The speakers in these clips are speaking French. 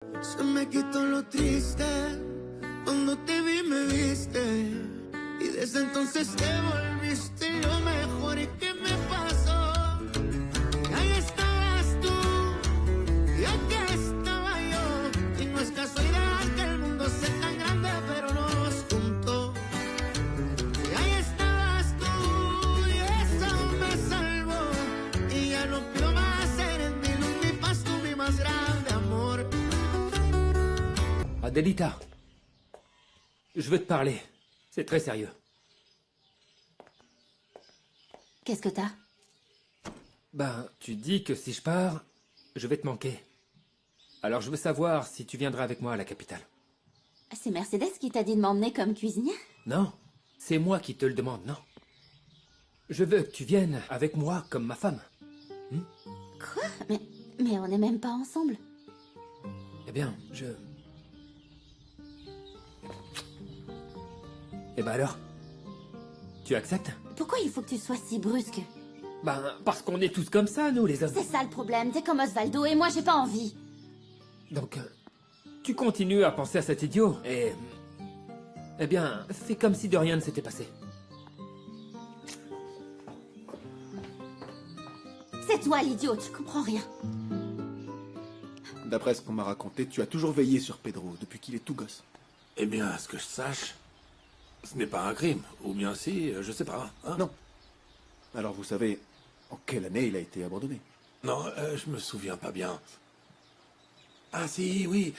Se me quitó lo triste, cuando te vi me viste, y desde entonces te volviste lo mejor. ¿Y qué me pasó? Ahí estabas tú, y aquí estaba yo, y no es casualidad que el mundo sea tan grande, pero nos juntó. Y ahí estabas tú, y eso me salvó, y ya no pido más, eres mi luz, mi paz, tú mi más grande amor. Adelita, je veux te parler. C'est très sérieux. Qu'est-ce que t'as? Ben, tu dis que si je pars, je vais te manquer. Alors je veux savoir si tu viendras avec moi à la capitale. C'est Mercedes qui t'a dit de m'emmener comme cuisinière? Non, c'est moi qui te le demande, non. Je veux que tu viennes avec moi comme ma femme. Quoi? Mais on n'est même pas ensemble. Eh bien, Eh ben alors? Tu acceptes? Pourquoi il faut que tu sois si brusque? Ben, parce qu'on est tous comme ça, nous, les hommes. C'est ça le problème, t'es comme Osvaldo et moi j'ai pas envie. Donc, tu continues à penser à cet idiot, et... Eh bien, fais comme si de rien ne s'était passé. C'est toi l'idiot, tu comprends rien. D'après ce qu'on m'a raconté, tu as toujours veillé sur Pedro depuis qu'il est tout gosse. Eh bien, à ce que je sache, ce n'est pas un crime. Ou bien si, je sais pas. Hein? Non. Alors vous savez en quelle année il a été abandonné? Non, je me souviens pas bien. Ah si, oui.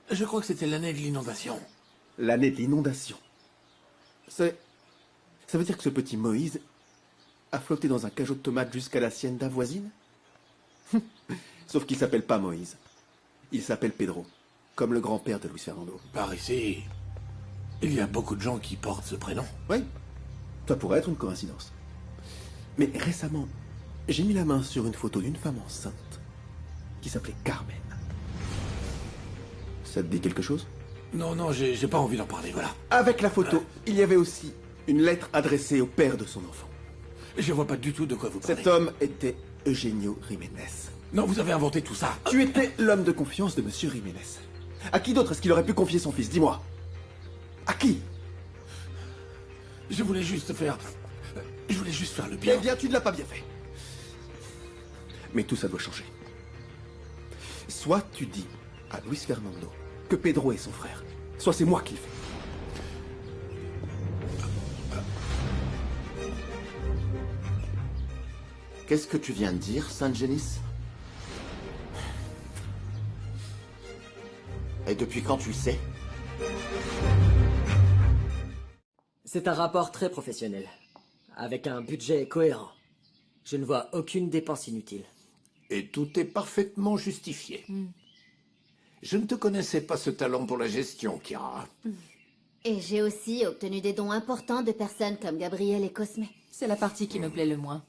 Je crois que c'était l'année de l'inondation. L'année de l'inondation. Ça veut dire que ce petit Moïse a flotté dans un cajot de tomates jusqu'à l'hacienda voisine? Sauf qu'il s'appelle pas Moïse. Il s'appelle Pedro, comme le grand-père de Luis Fernando. Par ici, il y a beaucoup de gens qui portent ce prénom. Oui, ça pourrait être une coïncidence. Mais récemment, j'ai mis la main sur une photo d'une femme enceinte qui s'appelait Carmen. Ça te dit quelque chose? Non, non, j'ai pas envie d'en parler, voilà. Avec la photo, il y avait aussi une lettre adressée au père de son enfant. Je vois pas du tout de quoi vous parlez. Cet homme était Eugenio Jiménez. Non, vous avez inventé tout ça. Tu étais l'homme de confiance de Monsieur Jiménez. À qui d'autre est-ce qu'il aurait pu confier son fils? Dis-moi. À qui? Je voulais juste faire le bien. Eh bien, tu ne l'as pas bien fait. Mais tout ça doit changer. Soit tu dis à Luis Fernando que Pedro est son frère, soit c'est moi qui le fais. Qu'est-ce que tu viens de dire, Saint Genis? Et depuis quand tu le sais? C'est un rapport très professionnel, avec un budget cohérent. Je ne vois aucune dépense inutile. Et tout est parfaitement justifié. Je ne te connaissais pas ce talent pour la gestion, Chiara. Et j'ai aussi obtenu des dons importants de personnes comme Gabriel et Cosme. C'est la partie qui me plaît le moins.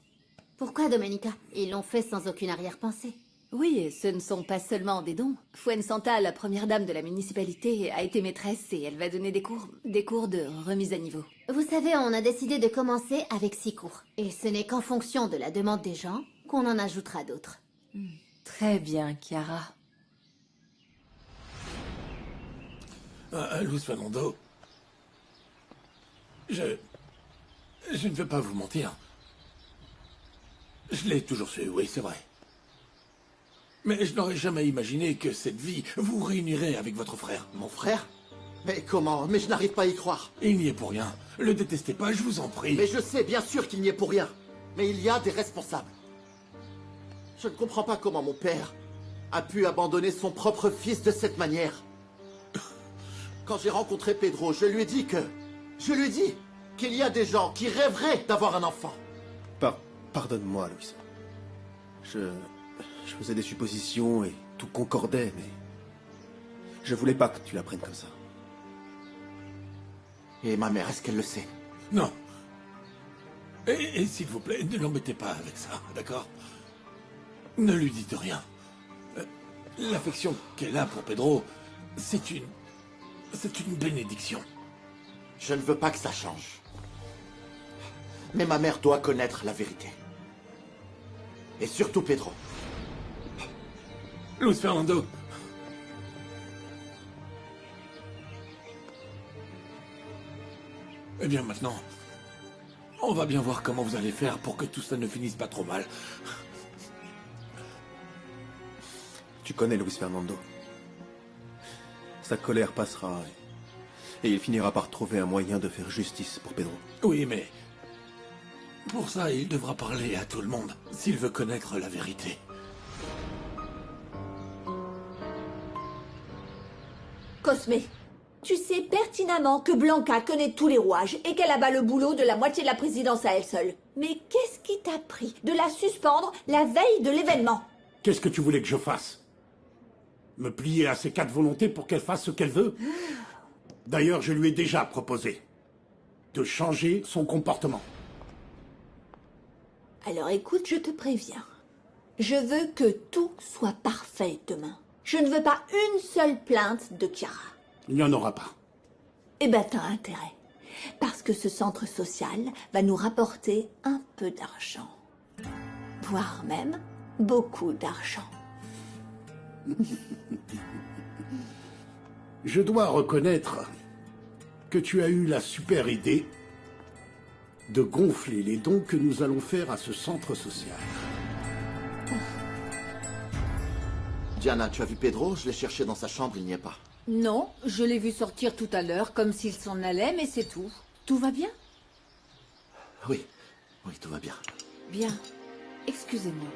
Pourquoi, Domenica? Ils l'ont fait sans aucune arrière-pensée. Oui, et ce ne sont pas seulement des dons. Fuensanta, la première dame de la municipalité, a été maîtresse et elle va donner des cours de remise à niveau. Vous savez, on a décidé de commencer avec 6 cours. Et ce n'est qu'en fonction de la demande des gens qu'on en ajoutera d'autres. Très bien, Chiara. Luis Fernando, je ne vais pas vous mentir. Je l'ai toujours su, oui, c'est vrai. Mais je n'aurais jamais imaginé que cette vie vous réunirait avec votre frère. Mon frère? Mais comment? Mais je n'arrive pas à y croire. Il n'y est pour rien. Le détestez pas, je vous en prie. Mais je sais bien sûr qu'il n'y est pour rien. Mais il y a des responsables. Je ne comprends pas comment mon père a pu abandonner son propre fils de cette manière. Quand j'ai rencontré Pedro, je lui ai dit qu'il y a des gens qui rêveraient d'avoir un enfant. Pardonne-moi, Luis. Je faisais des suppositions et tout concordait, mais... Je voulais pas que tu l'apprennes comme ça. Et ma mère, est-ce qu'elle le sait? Non. Et s'il vous plaît, ne l'embêtez pas avec ça, d'accord? Ne lui dites rien. L'affection qu'elle a pour Pedro, c'est une bénédiction. Je ne veux pas que ça change. Mais ma mère doit connaître la vérité. Et surtout Pedro. Luis Fernando, Eh bien maintenant, on va bien voir comment vous allez faire pour que tout ça ne finisse pas trop mal. Tu connais Luis Fernando. Sa colère passera et il finira par trouver un moyen de faire justice pour Pedro. Oui, mais pour ça, il devra parler à tout le monde s'il veut connaître la vérité. Cosme, tu sais pertinemment que Blanca connaît tous les rouages et qu'elle abat le boulot de la moitié de la présidence à elle seule. Mais qu'est-ce qui t'a pris de la suspendre la veille de l'événement? Qu'est-ce que tu voulais que je fasse? Me plier à ses 4 volontés pour qu'elle fasse ce qu'elle veut? D'ailleurs, je lui ai déjà proposé de changer son comportement. Alors écoute, je te préviens. Je veux que tout soit parfait demain. Je ne veux pas une seule plainte de Chiara. Il n'y en aura pas. Eh ben, t'as intérêt. Parce que ce centre social va nous rapporter un peu d'argent. Voire même beaucoup d'argent. Je dois reconnaître que tu as eu la super idée de gonfler les dons que nous allons faire à ce centre social. Diana, tu as vu Pedro? Je l'ai cherché dans sa chambre, il n'y est pas. Non, je l'ai vu sortir tout à l'heure, comme s'il s'en allait, mais c'est tout. Tout va bien? Oui, oui, tout va bien. Bien. Excusez-moi.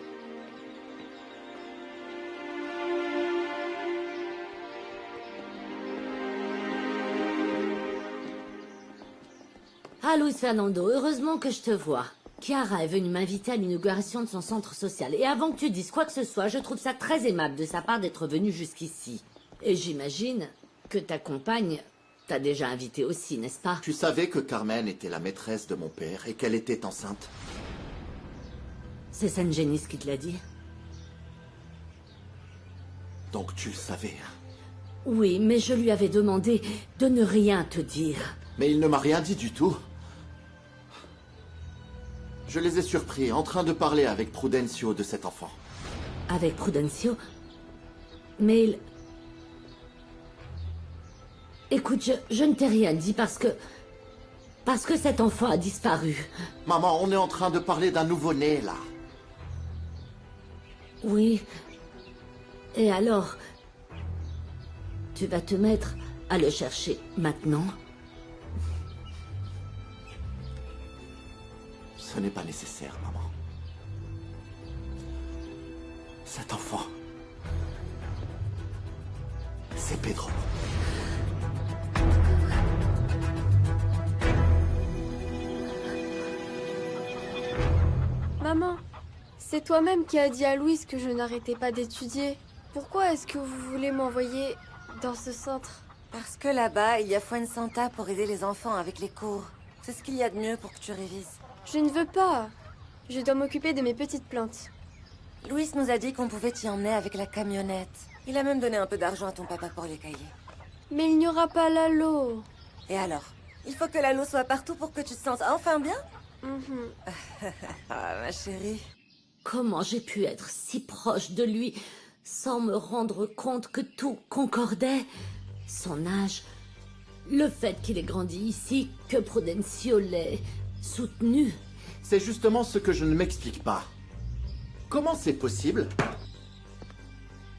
Ah, Luis Fernando, heureusement que je te vois. Chiara est venue m'inviter à l'inauguration de son centre social. Et avant que tu dises quoi que ce soit, je trouve ça très aimable de sa part d'être venue jusqu'ici. Et j'imagine que ta compagne t'a déjà invité aussi, n'est-ce pas? Tu savais que Carmen était la maîtresse de mon père et qu'elle était enceinte? C'est San Genis qui te l'a dit? Donc tu le savais. Oui, mais je lui avais demandé de ne rien te dire. Mais il ne m'a rien dit du tout. Je les ai surpris en train de parler avec Prudencio de cet enfant. Avec Prudencio? Mais il... Écoute, je ne t'ai rien dit parce que cet enfant a disparu. Maman, on est en train de parler d'un nouveau-né, là. Oui. Et alors? Tu vas te mettre à le chercher maintenant? Ce n'est pas nécessaire, maman. Cet enfant, c'est Pedro. Maman, c'est toi-même qui as dit à Louise que je n'arrêtais pas d'étudier. Pourquoi est-ce que vous voulez m'envoyer dans ce centre? Parce que là-bas, il y a Fuensanta pour aider les enfants avec les cours. C'est ce qu'il y a de mieux pour que tu révises. Je ne veux pas. Je dois m'occuper de mes petites plantes. Louis nous a dit qu'on pouvait t'y emmener avec la camionnette. Il a même donné un peu d'argent à ton papa pour les cahiers. Mais il n'y aura pas Lalo. Et alors? Il faut que Lalo soit partout pour que tu te sentes enfin bien? Ah, ma chérie. Comment j'ai pu être si proche de lui sans me rendre compte que tout concordait? Son âge, le fait qu'il ait grandi ici, que Prudencio l'ait soutenu. C'est justement ce que je ne m'explique pas. Comment c'est possible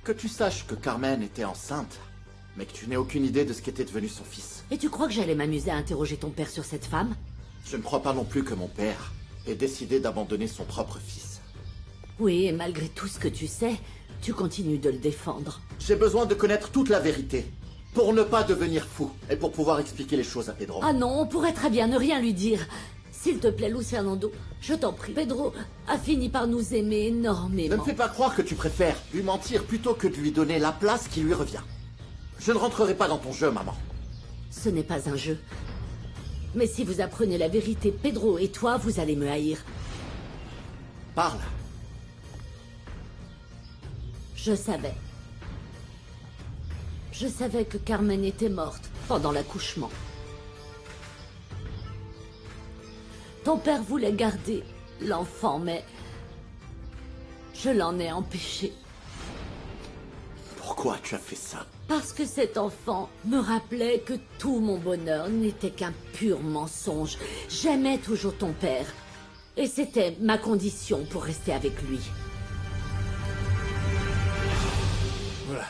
que tu saches que Carmen était enceinte, mais que tu n'aies aucune idée de ce qu'était devenu son fils? Et tu crois que j'allais m'amuser à interroger ton père sur cette femme? Je ne crois pas non plus que mon père ait décidé d'abandonner son propre fils. Oui, et malgré tout ce que tu sais, tu continues de le défendre. J'ai besoin de connaître toute la vérité, pour ne pas devenir fou, et pour pouvoir expliquer les choses à Pedro. Ah non, on pourrait très bien ne rien lui dire. S'il te plaît, Luis Fernando, je t'en prie. Pedro a fini par nous aimer énormément. Ne me fais pas croire que tu préfères lui mentir plutôt que de lui donner la place qui lui revient. Je ne rentrerai pas dans ton jeu, maman. Ce n'est pas un jeu. Mais si vous apprenez la vérité, Pedro et toi, vous allez me haïr. Parle. Je savais. Je savais que Carmen était morte pendant l'accouchement. Ton père voulait garder l'enfant, mais je l'en ai empêché. Pourquoi tu as fait ça? Parce que cet enfant me rappelait que tout mon bonheur n'était qu'un pur mensonge. J'aimais toujours ton père. Et c'était ma condition pour rester avec lui. Voilà.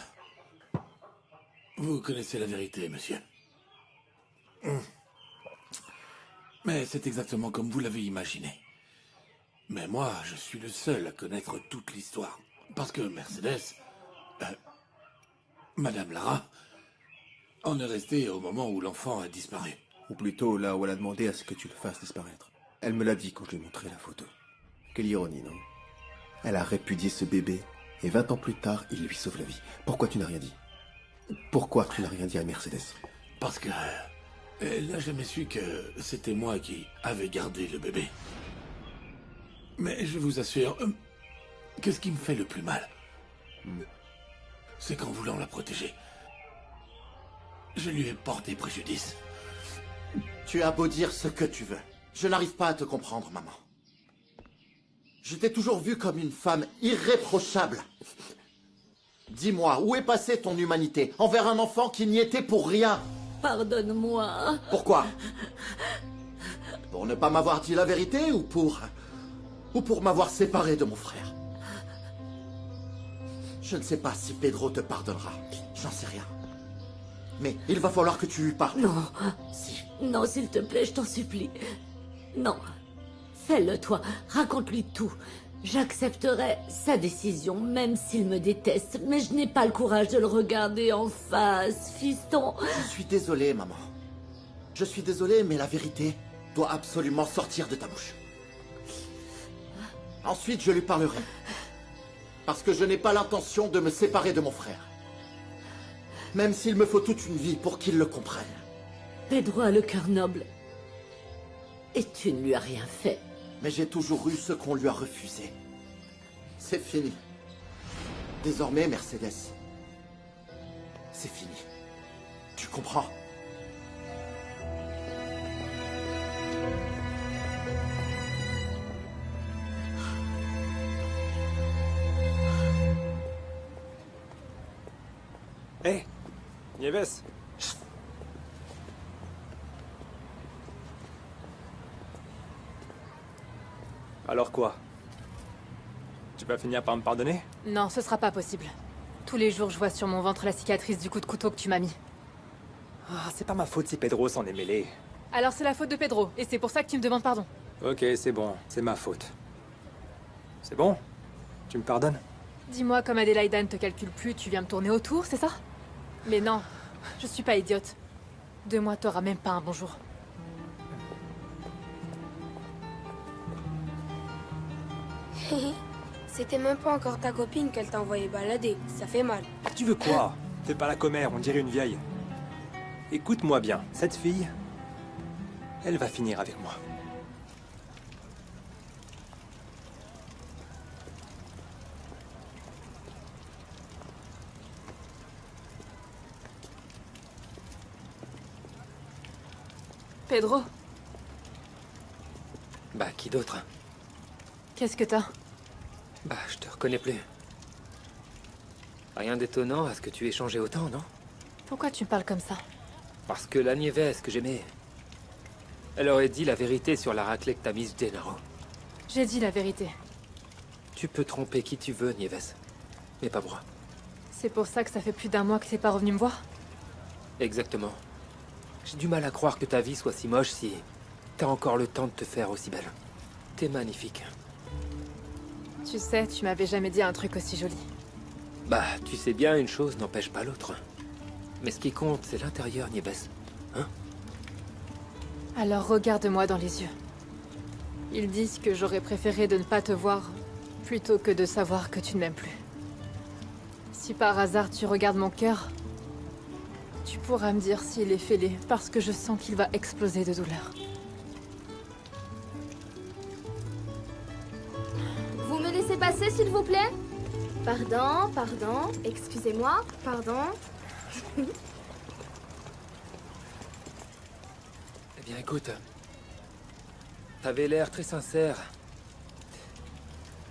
Vous connaissez la vérité, monsieur. Mais c'est exactement comme vous l'avez imaginé. Mais moi, je suis le seul à connaître toute l'histoire. Parce que Mercedes, Madame Lara, en est restée au moment où l'enfant a disparu. Ou plutôt là où elle a demandé à ce que tu le fasses disparaître. Elle me l'a dit quand je lui ai montré la photo. Quelle ironie, non? Elle a répudié ce bébé, et 20 ans plus tard, il lui sauve la vie. Pourquoi tu n'as rien dit? Pourquoi tu n'as rien dit à Mercedes? Parce que elle n'a jamais su que c'était moi qui avais gardé le bébé. Mais je vous assure que ce qui me fait le plus mal, c'est qu'en voulant la protéger, je lui ai porté préjudice. Tu as beau dire ce que tu veux. Je n'arrive pas à te comprendre, maman. Je t'ai toujours vue comme une femme irréprochable. Dis-moi, où est passée ton humanité envers un enfant qui n'y était pour rien? Pardonne-moi. Pourquoi? Pour ne pas m'avoir dit la vérité ou pour m'avoir séparé de mon frère? Je ne sais pas si Pedro te pardonnera. J'en sais rien. Mais il va falloir que tu lui parles. Non. Si. Non, s'il te plaît, je t'en supplie. Non. Fais-le, toi. Raconte-lui tout. J'accepterai sa décision, même s'il me déteste. Mais je n'ai pas le courage de le regarder en face, fiston. Je suis désolé, maman. Je suis désolé, mais la vérité doit absolument sortir de ta bouche. Ensuite, je lui parlerai. Parce que je n'ai pas l'intention de me séparer de mon frère. Même s'il me faut toute une vie pour qu'il le comprenne. Pedro a le cœur noble. Et tu ne lui as rien fait. Mais j'ai toujours eu ce qu'on lui a refusé. C'est fini. Désormais, Mercedes, c'est fini. Tu comprends? Hé, Nieves. Alors quoi? Tu vas finir par me pardonner? Non, ce sera pas possible. Tous les jours, je vois sur mon ventre la cicatrice du coup de couteau que tu m'as mis. Ah, c'est pas ma faute si Pedro s'en est mêlé. Alors c'est la faute de Pedro, et c'est pour ça que tu me demandes pardon. Ok, c'est bon, c'est ma faute. C'est bon? Tu me pardonnes? Dis-moi, comme Adélaïda ne te calcule plus, tu viens me tourner autour, c'est ça? Mais non, je suis pas idiote. 2 mois, t'auras même pas un bonjour. C'était même pas encore ta copine qu'elle t'a envoyé balader. Ça fait mal. Tu veux quoi? Fais pas la commère, on dirait une vieille. Écoute-moi bien, cette fille, elle va finir avec moi. Pedro, Bah, qui d'autre? qu'est-ce que t'as? Bah, je te reconnais plus. Rien d'étonnant à ce que tu aies changé autant, non? Pourquoi tu me parles comme ça? Parce que la Nieves que j'aimais, elle aurait dit la vérité sur la raclée que t'as mise Gennaro. J'ai dit la vérité. Tu peux tromper qui tu veux, Nieves. Mais pas moi. C'est pour ça que ça fait plus d'1 mois que t'es pas revenu me voir? Exactement. J'ai du mal à croire que ta vie soit si moche si t'as encore le temps de te faire aussi belle. T'es magnifique. Tu sais, tu m'avais jamais dit un truc aussi joli. Bah, tu sais bien, une chose n'empêche pas l'autre. Mais ce qui compte, c'est l'intérieur, Nieves. Hein? Alors regarde-moi dans les yeux. Ils disent que j'aurais préféré de ne pas te voir, plutôt que de savoir que tu ne m'aimes plus. Si par hasard tu regardes mon cœur, tu pourras me dire s'il est fêlé, parce que je sens qu'il va exploser de douleur. Vous me laissez passer, s'il vous plaît? Pardon, pardon, excusez-moi, pardon. Eh bien, écoute. T'avais l'air très sincère.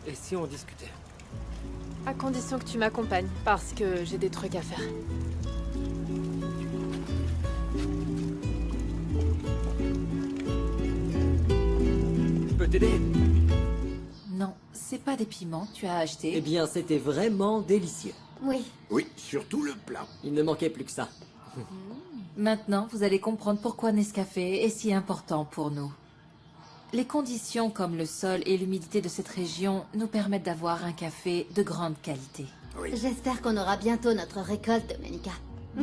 Et si on discutait? À condition que tu m'accompagnes, parce que j'ai des trucs à faire. t'aider? Non, c'est pas des piments, tu as acheté. Eh bien, c'était vraiment délicieux. Oui. Oui, surtout le plat. Il ne manquait plus que ça. Maintenant, vous allez comprendre pourquoi Nescafé est si important pour nous. Les conditions comme le sol et l'humidité de cette région nous permettent d'avoir un café de grande qualité. J'espère qu'on aura bientôt notre récolte, Domenica.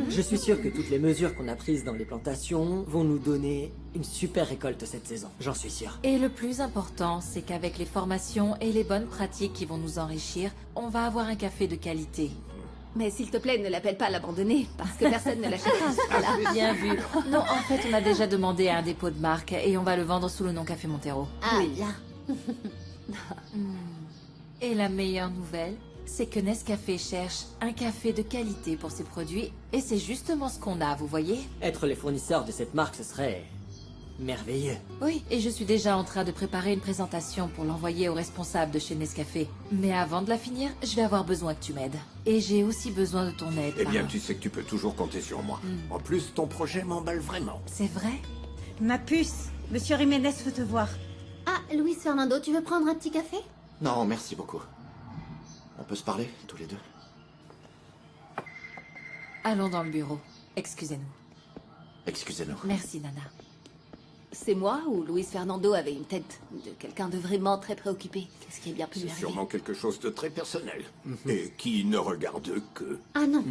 Je suis sûr que toutes les mesures qu'on a prises dans les plantations vont nous donner une super récolte cette saison. J'en suis sûr. Et le plus important, c'est qu'avec les formations et les bonnes pratiques qui vont nous enrichir, on va avoir un café de qualité. Mais s'il te plaît, ne l'appelle pas l'abandonner, parce que personne ne l'achètera. Voilà. Bien vu. Non, en fait, on a déjà demandé à un dépôt de marque et on va le vendre sous le nom Café Montero. Ah, bien. Et la meilleure nouvelle, c'est que Nescafé cherche un café de qualité pour ses produits et c'est justement ce qu'on a, vous voyez? Être les fournisseurs de cette marque, ce serait merveilleux. Oui, et je suis déjà en train de préparer une présentation pour l'envoyer aux responsables de chez Nescafé. Mais avant de la finir, je vais avoir besoin que tu m'aides. Et j'ai aussi besoin de ton aide. Eh bien, parrain. tu sais que tu peux toujours compter sur moi. En plus, ton projet m'emballe vraiment. C'est vrai? Ma puce, Monsieur Jiménez veut te voir. Ah, Luis Fernando, tu veux prendre un petit café? Non, merci beaucoup. On peut se parler, tous les deux? Allons dans le bureau. Excusez-nous. Excusez-nous. Merci, Nana. C'est moi ou Luis Fernando avait une tête de quelqu'un de vraiment très préoccupé? Ce qui est bien plus C'est merveilleux. sûrement quelque chose de très personnel. Et qui ne regarde que... Ah non.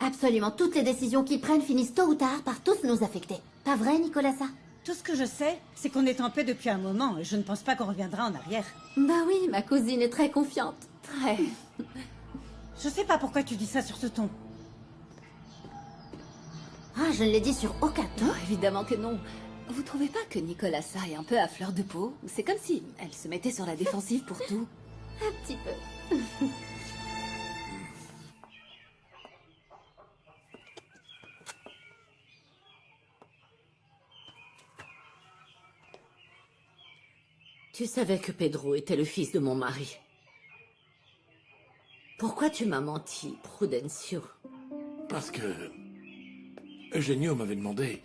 Absolument, toutes les décisions qu'ils prennent finissent tôt ou tard par tous nous affecter. Pas vrai, Nicolasa? Tout ce que je sais, c'est qu'on est en paix depuis un moment et je ne pense pas qu'on reviendra en arrière. Bah oui, ma cousine est très confiante. Très. Je sais pas pourquoi tu dis ça sur ce ton. Ah, je ne l'ai dit sur aucun ton. Non, évidemment que non. Vous trouvez pas que Nicolasa est un peu à fleur de peau? C'est comme si elle se mettait sur la défensive pour tout. Un petit peu. Tu savais que Pedro était le fils de mon mari. Pourquoi tu m'as menti, Prudencio? Parce que... Eugenio m'avait demandé...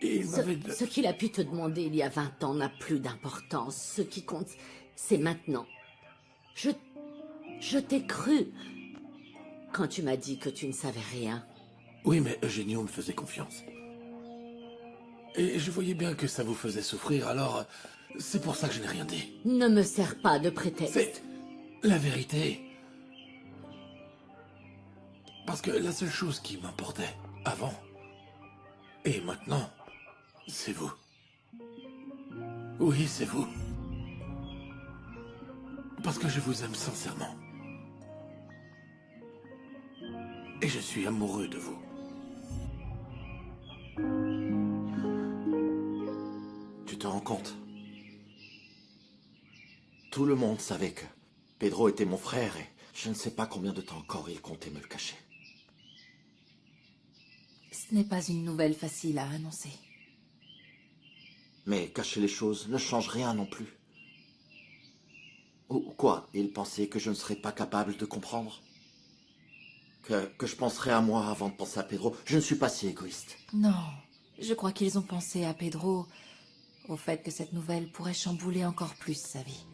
Il m'avait... Ce qu'il a pu te demander il y a 20 ans n'a plus d'importance. Ce qui compte, c'est maintenant. Je t'ai cru quand tu m'as dit que tu ne savais rien. Oui, mais Eugenio me faisait confiance. Et je voyais bien que ça vous faisait souffrir, alors... C'est pour ça que je n'ai rien dit. Ne me sers pas de prétexte. C'est la vérité. Parce que la seule chose qui m'importait avant et maintenant, c'est vous. Oui, c'est vous. Parce que je vous aime sincèrement. Et je suis amoureux de vous. Tu te rends compte? Tout le monde savait que Pedro était mon frère et je ne sais pas combien de temps encore il comptait me le cacher. Ce n'est pas une nouvelle facile à annoncer. Mais cacher les choses ne change rien non plus. Ou quoi? Il pensait que je ne serais pas capable de comprendre? Que je penserais à moi avant de penser à Pedro? Je ne suis pas si égoïste. Non, je crois qu'ils ont pensé à Pedro, au fait que cette nouvelle pourrait chambouler encore plus sa vie.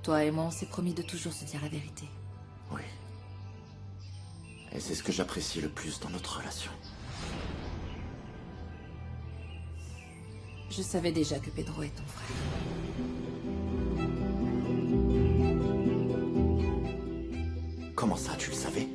Toi et moi, on s'est promis de toujours se dire la vérité. Oui. Et c'est ce que j'apprécie le plus dans notre relation. Je savais déjà que Pedro est ton frère. Comment ça, tu le savais?